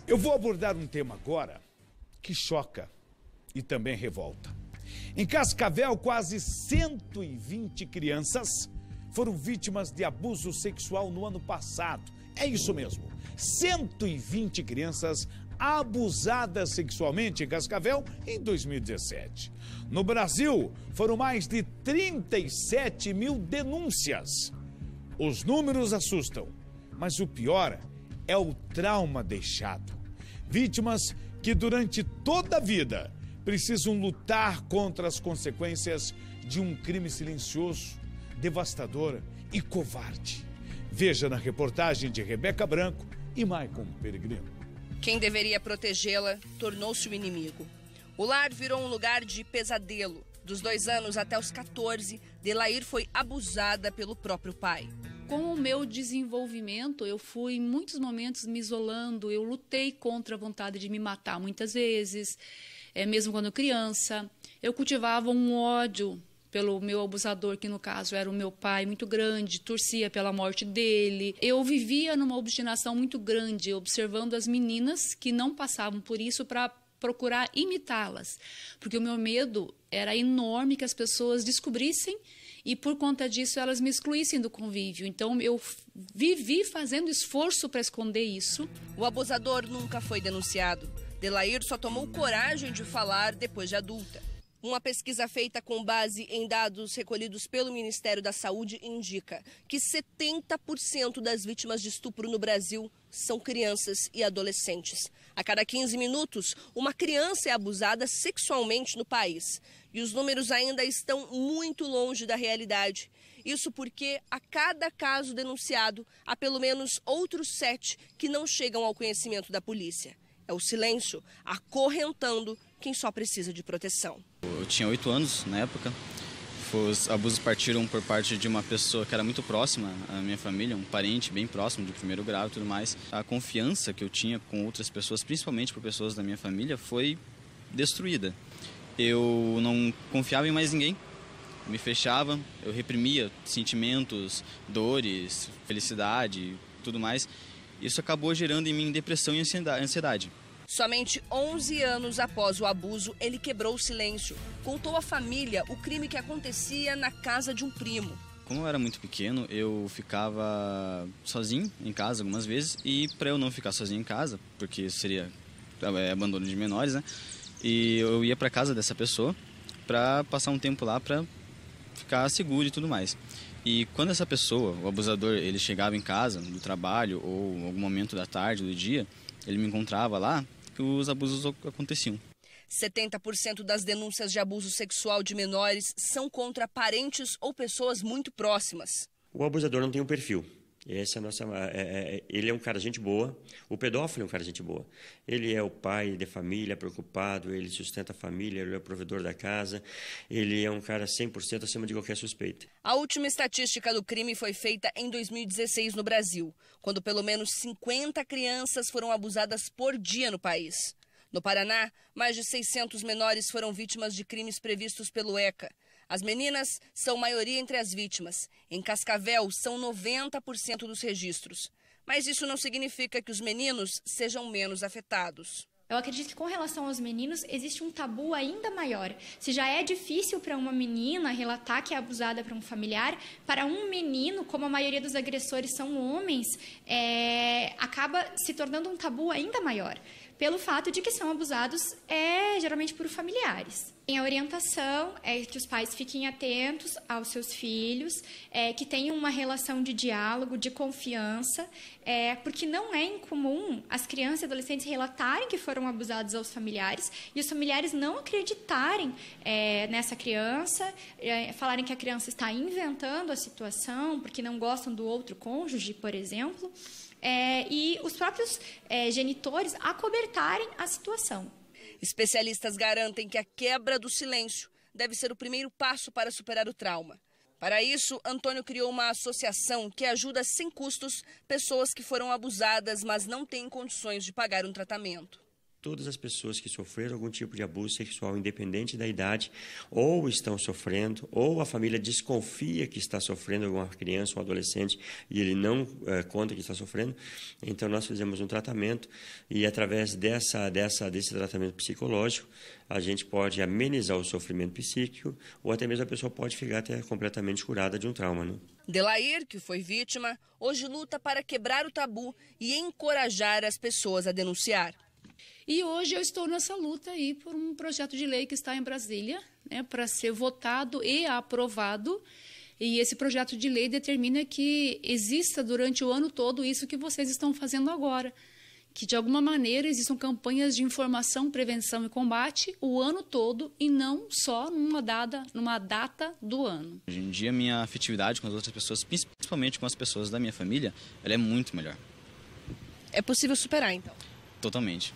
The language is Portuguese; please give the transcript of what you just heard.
Eu vou abordar um tema agora que choca e também revolta. Em Cascavel, quase 120 crianças foram vítimas de abuso sexual no ano passado. É isso mesmo, 120 crianças abusadas sexualmente em Cascavel em 2017. No Brasil, foram mais de 37 mil denúncias. Os números assustam, mas o pior é o trauma deixado. Vítimas que durante toda a vida precisam lutar contra as consequências de um crime silencioso, devastador e covarde. Veja na reportagem de Rebeca Branco e Maicon Peregrino. Quem deveria protegê-la tornou-se o inimigo. O lar virou um lugar de pesadelo. Dos 2 anos até os 14, Delair foi abusada pelo próprio pai. Com o meu desenvolvimento, eu fui em muitos momentos me isolando, eu lutei contra a vontade de me matar muitas vezes, mesmo quando criança. Eu cultivava um ódio pelo meu abusador, que no caso era o meu pai, muito grande, torcia pela morte dele. Eu vivia numa obstinação muito grande, observando as meninas que não passavam por isso para procurar imitá-las, porque o meu medo era enorme que as pessoas descobrissem e por conta disso elas me excluíssem do convívio. Então eu vivi fazendo esforço para esconder isso. O abusador nunca foi denunciado. Delair só tomou coragem de falar depois de adulta. Uma pesquisa feita com base em dados recolhidos pelo Ministério da Saúde indica que 70% das vítimas de estupro no Brasil são crianças e adolescentes. A cada 15 minutos, uma criança é abusada sexualmente no país. E os números ainda estão muito longe da realidade. Isso porque a cada caso denunciado, há pelo menos outros 7 que não chegam ao conhecimento da polícia. É o silêncio acorrentando quem só precisa de proteção. Eu tinha 8 anos na época. Os abusos partiram por parte de uma pessoa que era muito próxima à minha família, um parente bem próximo de primeiro grau e tudo mais. A confiança que eu tinha com outras pessoas, principalmente por pessoas da minha família, foi destruída. Eu não confiava em mais ninguém, me fechava, eu reprimia sentimentos, dores, felicidade, tudo mais. Isso acabou gerando em mim depressão e ansiedade. Somente 11 anos após o abuso, ele quebrou o silêncio. Contou à família o crime que acontecia na casa de um primo. Como eu era muito pequeno, eu ficava sozinho em casa algumas vezes. E para eu não ficar sozinho em casa, porque seria abandono de menores, né? E eu ia para casa dessa pessoa para passar um tempo lá para ficar seguro e tudo mais. E quando essa pessoa, o abusador, ele chegava em casa do trabalho ou em algum momento da tarde, do dia, ele me encontrava lá, que os abusos aconteciam. 70% das denúncias de abuso sexual de menores são contra parentes ou pessoas muito próximas. O abusador não tem um perfil. Essa é a nossa, ele é um cara gente boa, o pedófilo é um cara gente boa. Ele é o pai de família, preocupado, ele sustenta a família, ele é o provedor da casa, ele é um cara 100% acima de qualquer suspeita. A última estatística do crime foi feita em 2016 no Brasil, quando pelo menos 50 crianças foram abusadas por dia no país. No Paraná, mais de 600 menores foram vítimas de crimes previstos pelo ECA. As meninas são maioria entre as vítimas. Em Cascavel, são 90% dos registros. Mas isso não significa que os meninos sejam menos afetados. Eu acredito que com relação aos meninos existe um tabu ainda maior. Se já é difícil para uma menina relatar que é abusada por um familiar, para um menino, como a maioria dos agressores são homens, acaba se tornando um tabu ainda maior, pelo fato de que são abusados geralmente por familiares. A orientação é que os pais fiquem atentos aos seus filhos, que tenham uma relação de diálogo, de confiança, porque não é incomum as crianças e adolescentes relatarem que foram abusados aos familiares e os familiares não acreditarem nessa criança, falarem que a criança está inventando a situação porque não gostam do outro cônjuge, por exemplo, e os próprios genitores acobertarem a situação. Especialistas garantem que a quebra do silêncio deve ser o primeiro passo para superar o trauma. Para isso, Antônio criou uma associação que ajuda sem custos pessoas que foram abusadas, mas não têm condições de pagar um tratamento. todas as pessoas que sofreram algum tipo de abuso sexual, independente da idade, ou estão sofrendo, ou a família desconfia que está sofrendo alguma criança ou adolescente e ele não conta que está sofrendo. Então, nós fizemos um tratamento e, através desse tratamento psicológico, a gente pode amenizar o sofrimento psíquico ou até mesmo a pessoa pode ficar até completamente curada de um trauma, né? Delair, que foi vítima, hoje luta para quebrar o tabu e encorajar as pessoas a denunciar. E hoje eu estou nessa luta aí por um projeto de lei que está em Brasília, né, para ser votado e aprovado. E esse projeto de lei determina que exista durante o ano todo isso que vocês estão fazendo agora. Que, de alguma maneira, existam campanhas de informação, prevenção e combate o ano todo e não só numa data do ano. Hoje em dia, minha afetividade com as outras pessoas, principalmente com as pessoas da minha família, ela é muito melhor. É possível superar, então? Totalmente.